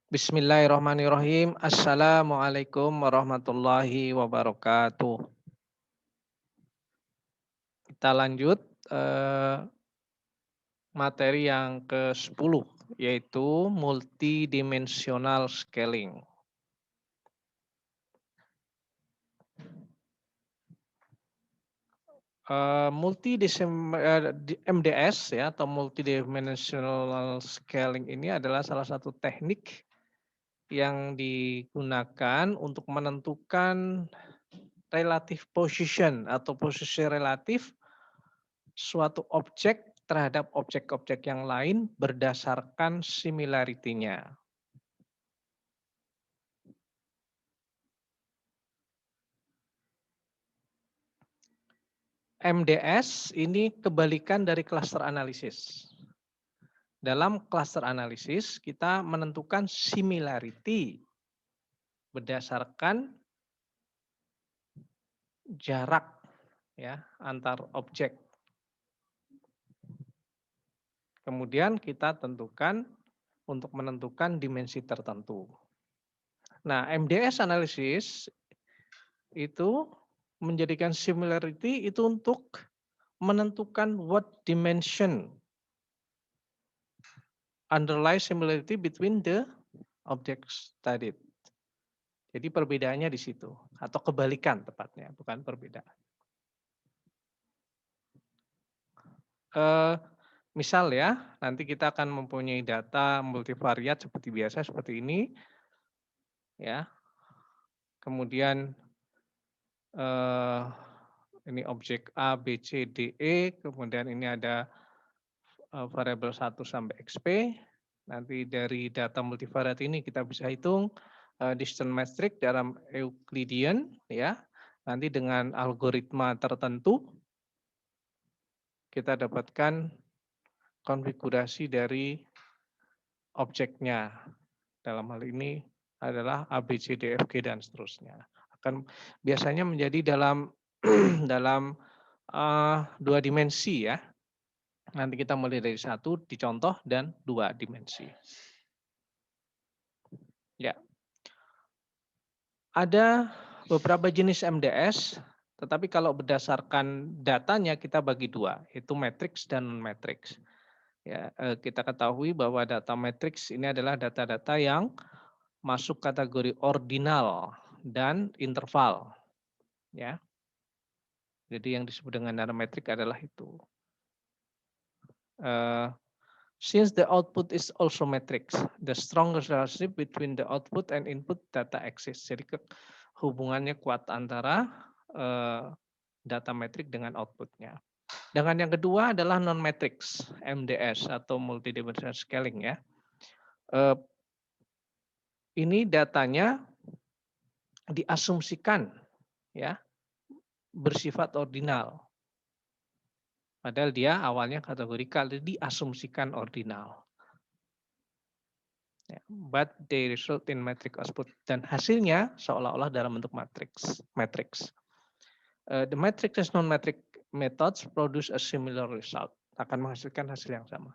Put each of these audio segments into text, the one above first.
Bismillahirrahmanirrahim. Assalamualaikum warahmatullahi wabarakatuh. Kita lanjut materi yang ke-10 yaitu multidimensional scaling. MDS ya atau multidimensional scaling ini adalah salah satu teknik yang digunakan untuk menentukan relative position atau posisi relatif suatu objek terhadap objek-objek yang lain berdasarkan similarity-nya. MDS ini kebalikan dari cluster analisis. Dalam cluster analisis kita menentukan similarity berdasarkan jarak ya antar objek. Kemudian kita tentukan untuk menentukan dimensi tertentu. Nah, MDS analisis itu menjadikan similarity itu untuk menentukan what dimension underlie similarity between the objects studied. Jadi perbedaannya di situ atau kebalikan tepatnya, bukan perbedaan. Misal ya, nanti kita akan mempunyai data multivariat seperti biasa seperti ini, ya. Kemudian ini objek A, B, C, D, E, kemudian ini ada variabel 1 sampai XP. Nanti dari data multivariat ini kita bisa hitung distance metric dalam Euclidean ya. Nanti dengan algoritma tertentu kita dapatkan konfigurasi dari objeknya. Dalam hal ini adalah A, B, C, D, F, G dan seterusnya. Akan biasanya menjadi dalam dalam 2 dimensi ya. Nanti kita mulai dari 1 dicontoh dan 2 dimensi. Ya. Ada beberapa jenis MDS, tetapi kalau berdasarkan datanya kita bagi 2, yaitu matrix dan non-matrix. Ya, kita ketahui bahwa data matrix ini adalah data-data yang masuk kategori ordinal dan interval. Ya. Jadi yang disebut dengan data matrix adalah itu. Since the output is also matrix, the strongest relationship between the output and input data exists. Jadi hubungannya kuat antara data metrik dengan outputnya. Dengan yang kedua adalah non-matrix, MDS atau multidimensional scaling ya. Ini datanya diasumsikan ya bersifat ordinal. Padahal dia awalnya kategorikal, diasumsikan ordinal. But they result in matrix output. Dan hasilnya seolah-olah dalam bentuk matrix. The matrix and non-matrix methods produce a similar result. Akan menghasilkan hasil yang sama.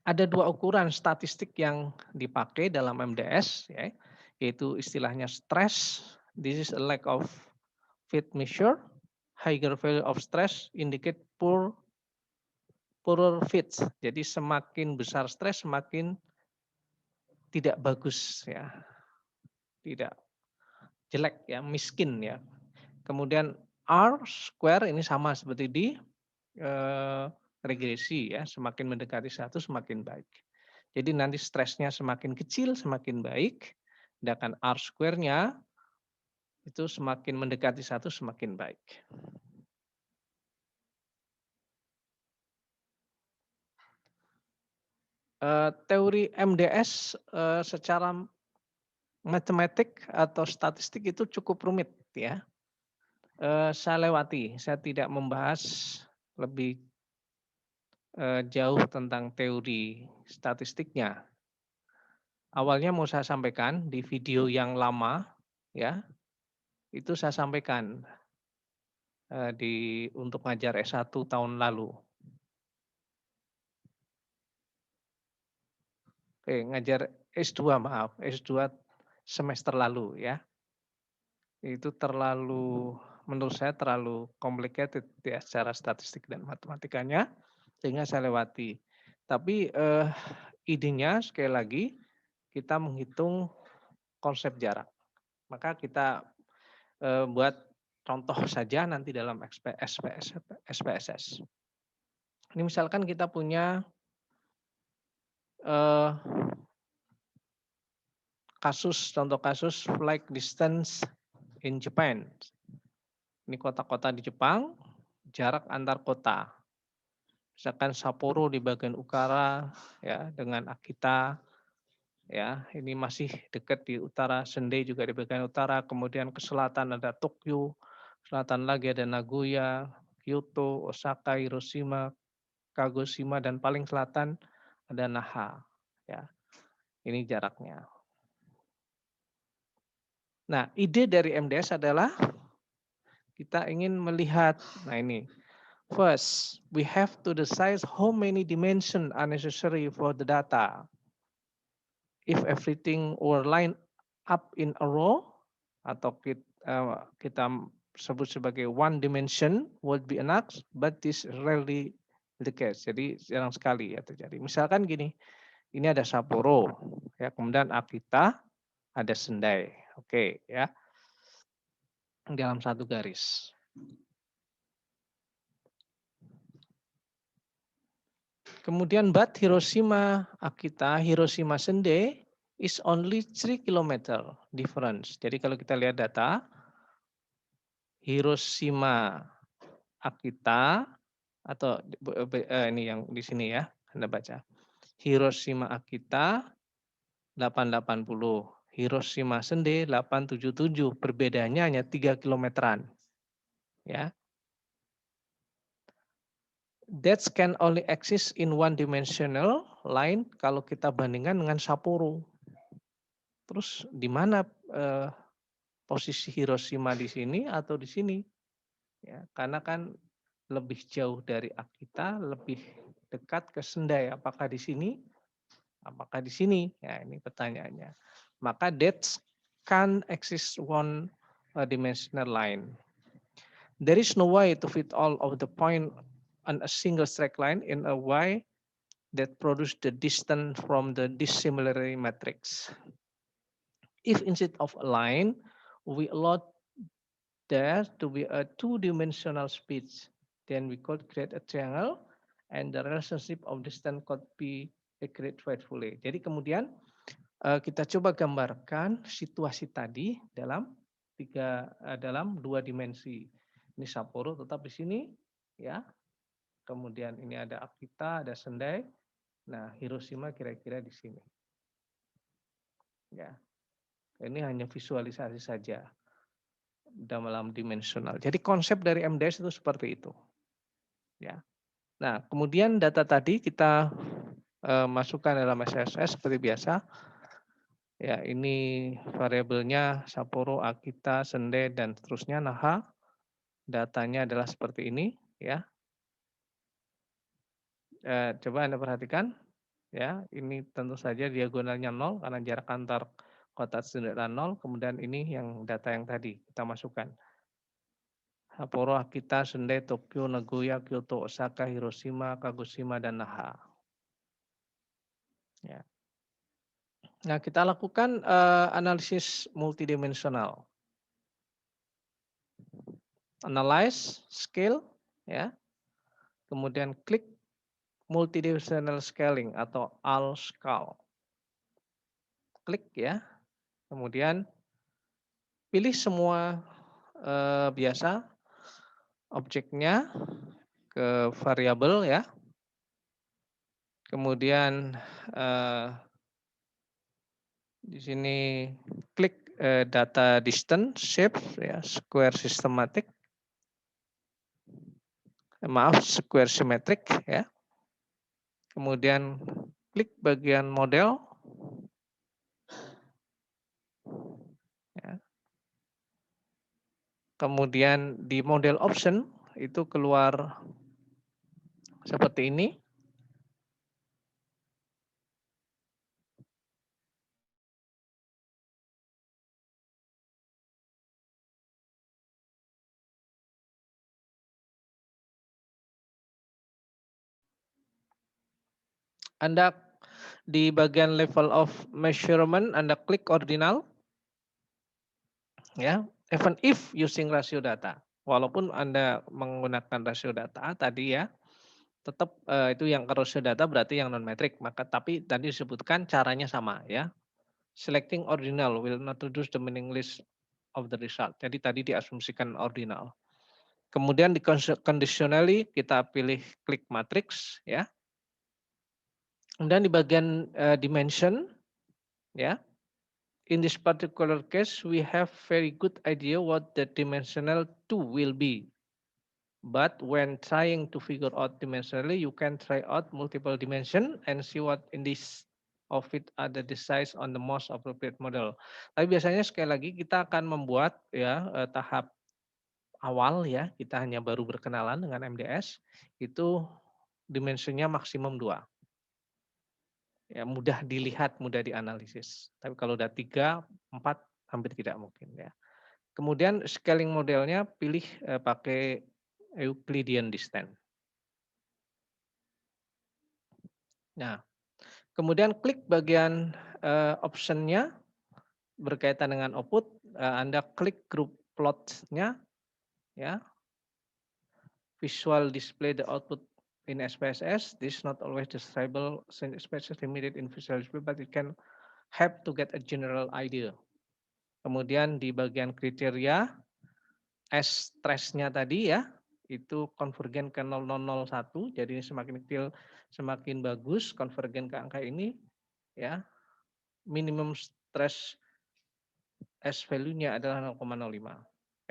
Ada 2 ukuran statistik yang dipakai dalam MDS, ya, yaitu istilahnya stress. This is a lack of fit measure. Higher value of stress indicate poorer fits. Jadi semakin besar stres semakin tidak bagus ya. Tidak jelek ya, miskin ya. Kemudian R square ini sama seperti di regresi ya, semakin mendekati 1 semakin baik. Jadi nanti stresnya semakin kecil semakin baik, sedangkan R square-nya itu semakin mendekati 1 semakin baik. Teori MDS secara matematik atau statistik itu cukup rumit ya. Saya lewati, saya tidak membahas lebih jauh tentang teori statistiknya. Awalnya mau saya sampaikan di video yang lama ya, itu saya sampaikan untuk ngajar S1 tahun lalu. ngajar S2 maaf, S2 semester lalu ya. Itu terlalu menurut saya terlalu complicated ya secara statistik dan matematikanya, sehingga saya lewati. Tapi, idenya sekali lagi kita menghitung konsep jarak. Maka kita, buat contoh saja nanti dalam SPSS. Ini misalkan kita punya, eee, contoh kasus flight distance in Japan. Ini kota-kota di Jepang, jarak antar kota. Misalkan Sapporo di bagian utara ya dengan Akita ya, ini masih dekat di utara, Sendai juga di bagian utara, kemudian ke selatan ada Tokyo, selatan lagi ada Nagoya, Kyoto, Osaka, Hiroshima, Kagoshima, dan paling selatan ada Naha. Ya, ini jaraknya. Nah, ide dari MDS adalah kita ingin melihat, nah ini, first, we have to decide how many dimensions are necessary for the data. If everything were lined up in a row, atau kita sebut sebagai one dimension would be enough, but this rarely the case. Jadi jarang sekali ya terjadi. Misalkan gini, ini ada Sapporo, ya kemudian Akita, ada Sendai, oke ya, dalam satu garis. Kemudian but Hiroshima, Akita, Hiroshima, Sendai is only 3 km difference. Jadi kalau kita lihat data, Hiroshima, Akita, atau ini yang di sini ya, Anda baca. Hiroshima, Akita 880, Hiroshima, Sendai 877, perbedaannya hanya 3 kilometeran. Ya. That can only exist in one dimensional line kalau kita bandingkan dengan Sapporo. Terus di mana posisi Hiroshima di sini atau di sini? Ya, karena kan lebih jauh dari Akita, lebih dekat ke Sendai. Apakah di sini? Apakah di sini? Ya, ini pertanyaannya. Maka that can exist one dimensional line. There is no way to fit all of the point on a single straight line in a way that produce the distance from the dissimilarity matrix. If instead of a line, we allow there to be a two-dimensional space, then we could create a triangle and the relationship of distance could be accurate faithfully. Jadi kemudian kita coba gambarkan situasi tadi dalam dalam 2 dimensi. Ini Sapporo tetap di sini ya. Kemudian ini ada Akita, ada Sendai. Nah, Hiroshima kira-kira di sini. Ya. Ini hanya visualisasi saja dalam dimensional. Jadi konsep dari MDS itu seperti itu. Ya. Nah, kemudian data tadi kita masukkan dalam SPSS seperti biasa. Ya, ini variabelnya Sapporo, Akita, Sendai, dan seterusnya, Naha. Datanya adalah seperti ini, ya. Coba Anda perhatikan, ya. Ini tentu saja diagonalnya 0 karena jarak antar kota adalah 0. Kemudian ini yang data yang tadi kita masukkan. Sapporo, Akita, Sendai, Tokyo, Nagoya, Kyoto, Osaka, Hiroshima, Kagoshima, dan Naha. Ya. Nah, kita lakukan analisis multidimensional. Analyze, scale, ya. Kemudian klik multidimensional scaling atau ALSCAL. Klik ya. Kemudian pilih semua biasa objeknya ke variabel ya. Kemudian di sini klik data distance, shape ya, square systematic. Maaf, square symmetric ya. Kemudian klik bagian model. Ya. Kemudian di model option itu keluar seperti ini. Anda di bagian level of measurement Anda klik ordinal, ya, even if using rasio data. Walaupun Anda menggunakan rasio data tadi ya, tetap itu yang rasio data berarti yang non metrik. Maka tapi tadi disebutkan caranya sama ya. Selecting ordinal will not reduce the meaningless of the result. Jadi tadi diasumsikan ordinal. Kemudian di conditionally kita pilih klik matrix ya. Kemudian di bagian dimension ya. In this particular case we have very good idea what the dimensional 2 will be. But when trying to figure out dimensionally you can try out multiple dimension and see what in this of it are the size on the most appropriate model. Tapi biasanya sekali lagi kita akan membuat ya tahap awal ya, kita hanya baru berkenalan dengan MDS, itu dimensinya maksimum 2. Ya, mudah dilihat, mudah dianalisis. Tapi kalau udah 3, 4 hampir tidak mungkin ya. Kemudian scaling modelnya pilih pakai Euclidean distance. Nah, kemudian klik bagian optionnya berkaitan dengan output, Anda klik group plot-nya ya. Visual display the output in SPSS. This is not always desirable since SPSS limited in visual display, but it can help to get a general idea. Kemudian di bagian kriteria, stress-nya tadi ya, itu konvergen ke 0001, jadi ini semakin kecil semakin bagus, konvergen ke angka ini ya. Minimum stress S value-nya adalah 0,05.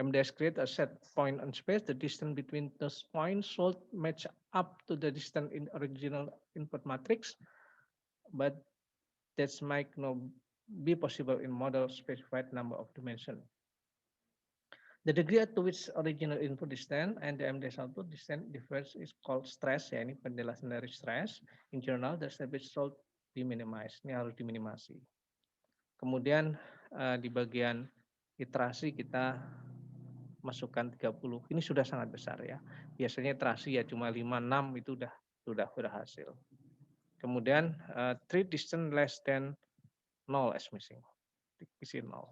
MDS create a set point on space. The distance between those points should match up to the distance in original input matrix, but that might not be possible in model specified number of dimension. The degree to which original input distance and the MDS output distance differs is called stress. Ya, ini penjelasan dari stress. In general, the stress should be minimized. Ini harus diminimasi. Kemudian di bagian iterasi kita masukkan 30. Ini sudah sangat besar ya. Biasanya iterasi ya cuma 5 6 itu sudah berhasil. Kemudian treat distance less than 0 as missing. Isi 0.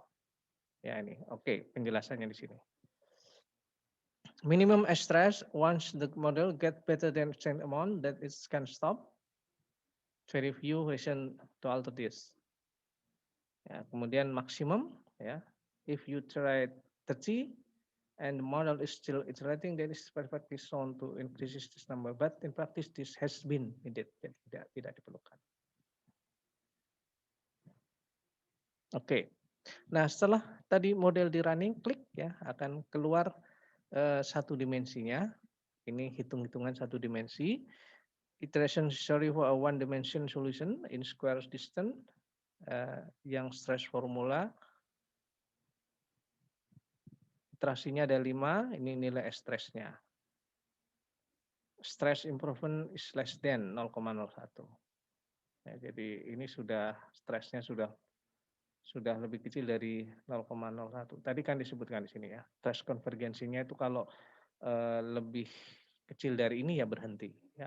Ya ini. Oke, penjelasannya di sini. Minimum stress once the model get better than same amount that it can stop. Very few reason to alter this. Ya, kemudian maksimum ya. If you try 30 and the model is still iterating, then it's perfectly shown to increase this number. But in practice, this has been needed. Tidak diperlukan. Oke. Nah, setelah tadi model di running, klik ya akan keluar satu dimensinya. Ini hitung-hitungan satu dimensi. Iteration sorry for a one dimension solution in square distance yang stress formula. Iterasinya ada 5, ini nilai stressnya. Stress improvement is less than 0,01. Ya, jadi ini sudah stresnya sudah lebih kecil dari 0,01. Tadi kan disebutkan di sini ya, stress konvergensinya itu kalau lebih kecil dari ini ya berhenti ya.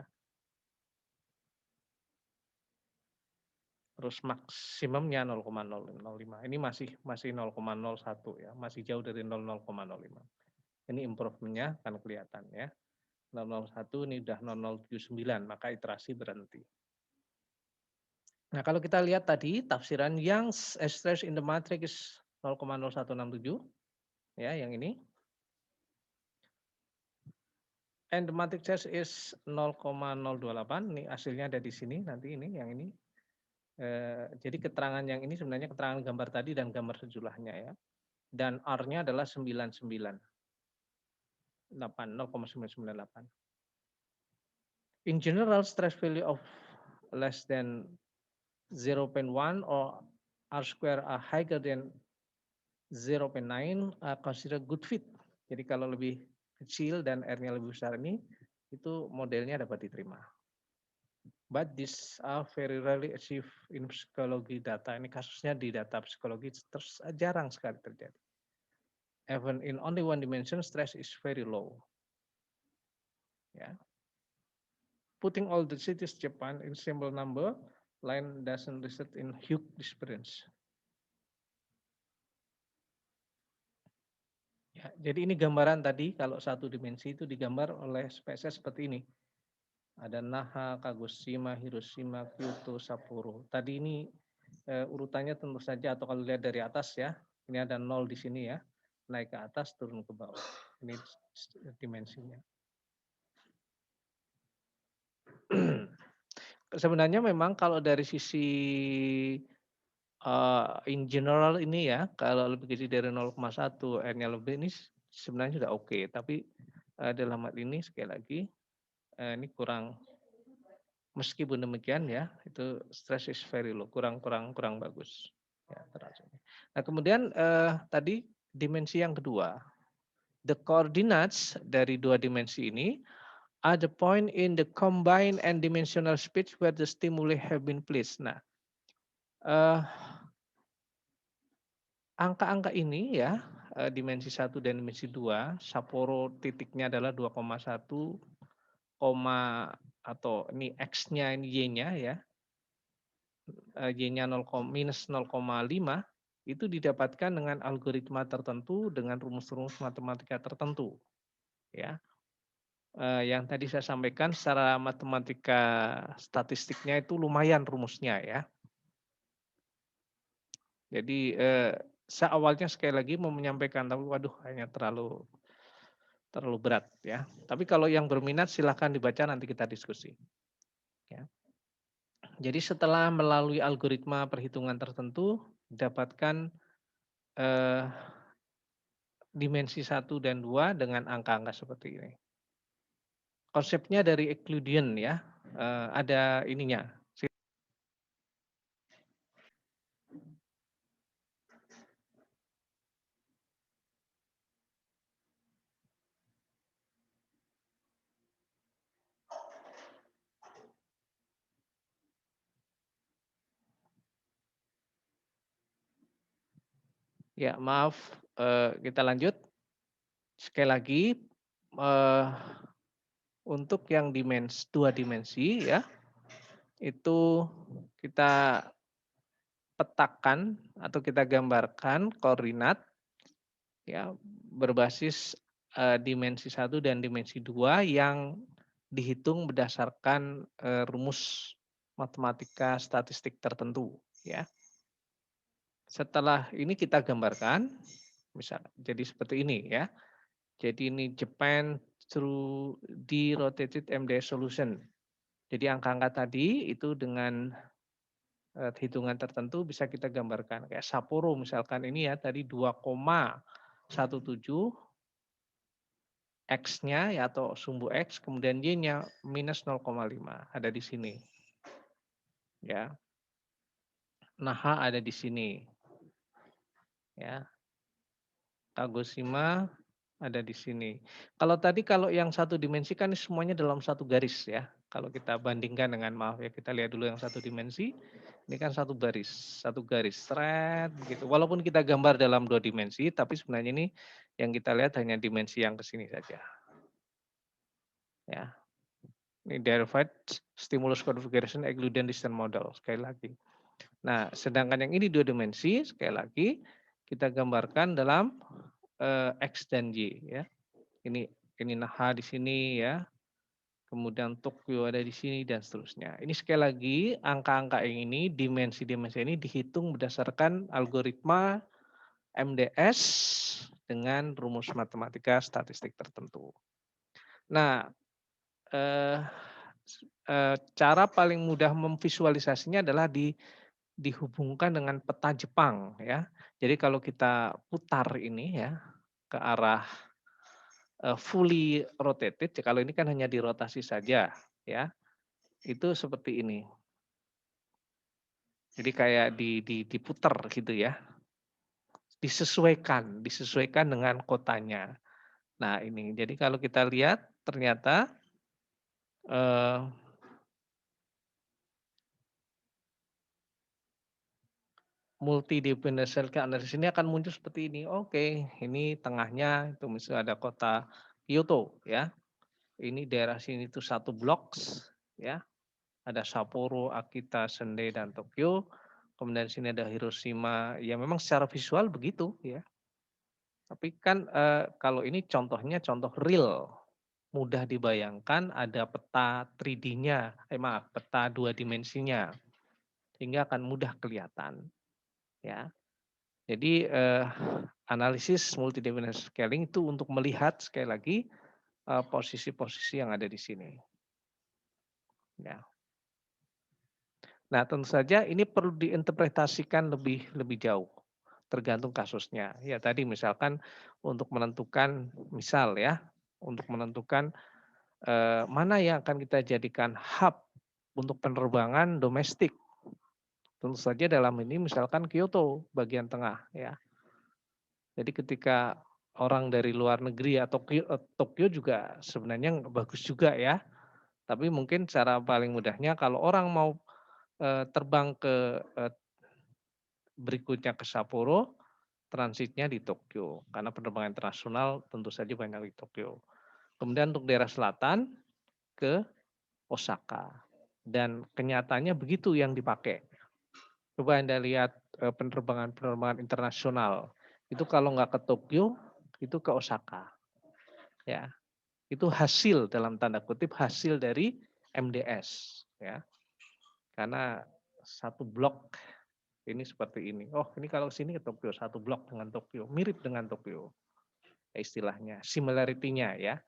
Terus maksimumnya 0,005. Ini masih 0,01 ya, masih jauh dari 0,05. Ini improvementnya kan kelihatan ya. 001 ini udah 0079, maka iterasi berhenti. Nah, kalau kita lihat tadi tafsiran yang stress in the matrix is 0,0167 ya, yang ini. And the matrix stress is 0,028. Ini hasilnya ada di sini nanti ini yang ini. Jadi keterangan yang ini sebenarnya keterangan gambar tadi dan gambar sejumlahnya ya. Dan R-nya adalah 998, 0,998. In general, stress value of less than 0.1 or R square are higher than 0.9 consider good fit. Jadi kalau lebih kecil dan R-nya lebih besar ini, itu modelnya dapat diterima. But this are very rarely achieved in psikologi data. Ini kasusnya di data psikologi terus jarang sekali terjadi. Even in only one dimension, stress is very low. Ya. putting all the cities Japan in simple number line doesn't result in huge difference. Ya, jadi ini gambaran tadi kalau satu dimensi itu digambar oleh spesies seperti ini. Ada Naha, Kagoshima, Hiroshima, Kyoto, Sapporo. Tadi ini urutannya tentu saja atau kalau lihat dari atas ya, ini ada 0 di sini ya, naik ke atas turun ke bawah. Ini dimensinya. Sebenarnya memang kalau dari sisi in general ini ya, kalau lebih kecil dari 0,1 N-nya lebih ini sebenarnya sudah oke. Tapi dalam hal ini sekali lagi ini kurang, meskipun demikian ya, itu stress is very low, kurang bagus. Ya, nah kemudian tadi dimensi yang kedua, the coordinates dari dua dimensi ini are the point in the combined and dimensional space where the stimuli have been placed. Nah, angka-angka ini ya, dimensi 1 dan dimensi 2, Sapporo titiknya adalah 2,1, atau ini X-nya ini Y-nya ya, Y-nya minus 0,5 itu didapatkan dengan algoritma tertentu, dengan rumus-rumus matematika tertentu. Ya, yang tadi saya sampaikan secara matematika statistiknya itu lumayan rumusnya ya. Jadi saya awalnya sekali lagi mau menyampaikan, tapi waduh hanya terlalu berat ya. Tapi kalau yang berminat silahkan dibaca, nanti kita diskusi. Ya. Jadi setelah melalui algoritma perhitungan tertentu, didapatkan dimensi 1 dan 2 dengan angka-angka seperti ini. Konsepnya dari Euclidean ya, ada ininya. Ya maaf, kita lanjut. Sekali lagi, untuk yang dua dimensi ya, itu kita petakan atau kita gambarkan koordinat ya berbasis dimensi 1 dan dimensi 2 yang dihitung berdasarkan rumus matematika statistik tertentu ya. Setelah ini kita gambarkan, misal jadi seperti ini ya. Jadi ini Japan through the rotated MDS solution. Jadi angka-angka tadi itu dengan hitungan tertentu bisa kita gambarkan. Kayak Sapporo misalkan ini ya tadi 2,17 X-nya ya atau sumbu X, kemudian Y-nya minus 0,5 ada di sini. Ya. Nah, H ada di sini. Ya. Kagoshima ada di sini. Kalau yang satu dimensi kan semuanya dalam satu garis ya. Kalau kita bandingkan dengan, maaf ya, kita lihat dulu yang satu dimensi. Ini kan satu garis thread begitu. Walaupun kita gambar dalam dua dimensi, tapi sebenarnya ini yang kita lihat hanya dimensi yang ke sini saja. Ya. Ini derived stimulus configuration Euclidean distance model sekali lagi. Nah, sedangkan yang ini dua dimensi sekali lagi kita gambarkan dalam X dan Y ya. Ini Naha di sini ya. Kemudian Tokyo ada di sini dan seterusnya. Ini sekali lagi angka-angka yang ini, dimensi-dimensi ini dihitung berdasarkan algoritma MDS dengan rumus matematika statistik tertentu. Nah, cara paling mudah memvisualisasinya adalah dihubungkan dengan peta Jepang ya. Jadi kalau kita putar ini ya ke arah fully rotated, kalau ini kan hanya dirotasi saja ya. Itu seperti ini. Jadi kayak diputar gitu ya. Disesuaikan dengan kotanya. Nah, ini. Jadi kalau kita lihat ternyata multi-dimensional analysis ini akan muncul seperti ini. Oke, ini tengahnya itu misalnya ada kota Kyoto ya. Ini daerah sini itu satu blok, ya. Ada Sapporo, Akita, Sendai, dan Tokyo. Kemudian di sini ada Hiroshima. Ya memang secara visual begitu ya. Tapi kan kalau ini contohnya contoh real, mudah dibayangkan, ada peta 3D-nya, maaf, peta 2 dimensinya, sehingga akan mudah kelihatan ya. Jadi analisis multidimensional scaling itu untuk melihat sekali lagi posisi-posisi yang ada di sini. Ya. Nah, tentu saja ini perlu diinterpretasikan lebih jauh, tergantung kasusnya. Ya tadi misalkan untuk menentukan misal ya, untuk menentukan mana yang akan kita jadikan hub untuk penerbangan domestik. Tentu saja dalam ini misalkan Kyoto bagian tengah ya. Jadi ketika orang dari luar negeri atau Tokyo juga sebenarnya bagus juga ya. Tapi mungkin cara paling mudahnya kalau orang mau terbang ke berikutnya ke Sapporo, transitnya di Tokyo. Karena penerbangan internasional tentu saja banyak di Tokyo. Kemudian untuk daerah selatan ke Osaka. Dan kenyataannya begitu yang dipakai. Coba Anda lihat penerbangan-penerbangan internasional. Itu kalau nggak ke Tokyo, itu ke Osaka. Ya, itu hasil dalam tanda kutip hasil dari MDS. Ya, karena satu blok ini seperti ini. Oh, ini kalau sini ke Tokyo, satu blok dengan Tokyo, mirip dengan Tokyo. Istilahnya, similarity-nya ya.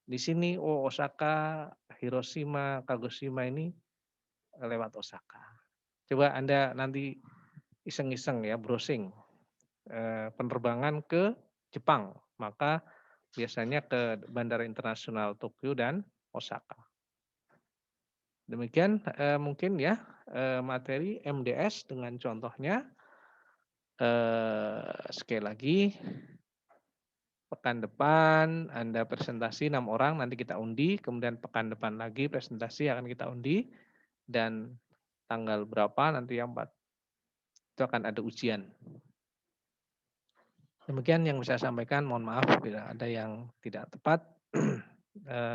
Di sini oh Osaka, Hiroshima, Kagoshima ini lewat Osaka. Coba Anda nanti iseng-iseng ya browsing penerbangan ke Jepang, maka biasanya ke Bandara Internasional Tokyo dan Osaka. Demikian mungkin ya materi MDS dengan contohnya. Sekali lagi pekan depan Anda presentasi 6 orang, nanti kita undi, kemudian pekan depan lagi presentasi akan kita undi, dan tanggal berapa nanti yang 4 itu akan ada ujian. Demikian yang bisa saya sampaikan, mohon maaf bila ada yang tidak tepat.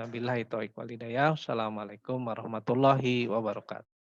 Billahi taufiq wal hidayah. Wassalamualaikum warahmatullahi wabarakatuh.